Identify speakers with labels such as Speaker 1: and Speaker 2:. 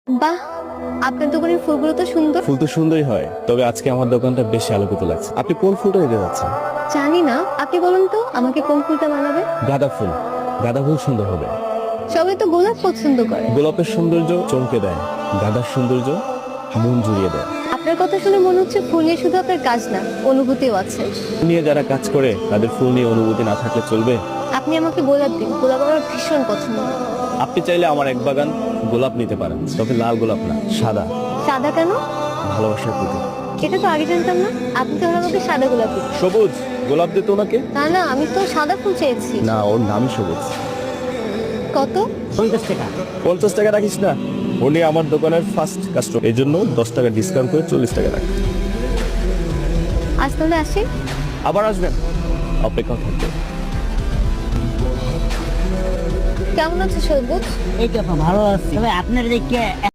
Speaker 1: বাহ, আপনার দোকানের ফুলগুলো তো সুন্দর।
Speaker 2: ফুল তো সুন্দরই হয়, তবে আজকে আমার দোকানটা বেশি আলোকিত লাগছে। আপনি কোন ফুলটা নিতে যাচ্ছেন?
Speaker 1: জানি না, আপনি বলুন তো আমাকে কোন ফুলটা মানাবে।
Speaker 2: গাঁদা ফুল। গাঁদা ফুল সুন্দর হবে।
Speaker 1: সবাই তো গোলাপ পছন্দ করে।
Speaker 2: গোলাপের সৌন্দর্য চমকে দেয়, গাঁদার সৌন্দর্য মন জুড়িয়ে দেয়।
Speaker 1: আপনার কথা শুনে মনে হচ্ছে ফুল নিয়ে শুধু আপনার কাজ না, অনুভূতিও আছে।
Speaker 2: ফুল নিয়ে যারা কাজ করে তাদের ফুল নিয়ে অনুভূতি না থাকলে চলবে?
Speaker 1: আপনি আমাকে গোলাপ দিন, গোলাপ আমার ভীষণ পছন্দ।
Speaker 2: আপনি চাইলে আমার এক বাগান গোলাপ নিতে পারেন, তবে লাল গোলাপ না, সাদা।
Speaker 1: সাদা কেন?
Speaker 2: ভালোবাসার প্রতীক।
Speaker 1: এটা তো আগে জানতাম না। আপনি তাহলে আমাকে সাদা গোলাপ দিন।
Speaker 2: সবুজ গোলাপ দিত ওনাকে?
Speaker 1: না না, আমি তো সাদা ফুল চেয়েছি।
Speaker 2: না, ওর নামই সবুজ।
Speaker 1: কত?
Speaker 3: 50 টাকা।
Speaker 2: 50 টাকা রাখিস না, উনি আমার দোকানের ফার্স্ট কাস্টমার, এই জন্য 10 টাকা ডিসকাউন্ট করে 40 টাকা রাখ।
Speaker 1: আজ তাহলে আসি।
Speaker 2: আবার আসবেন, অপেক্ষা থাকবে।
Speaker 1: কেমন আছে সবুজ?
Speaker 3: এই তো আপা ভালো আছি, তবে আপনার দেখে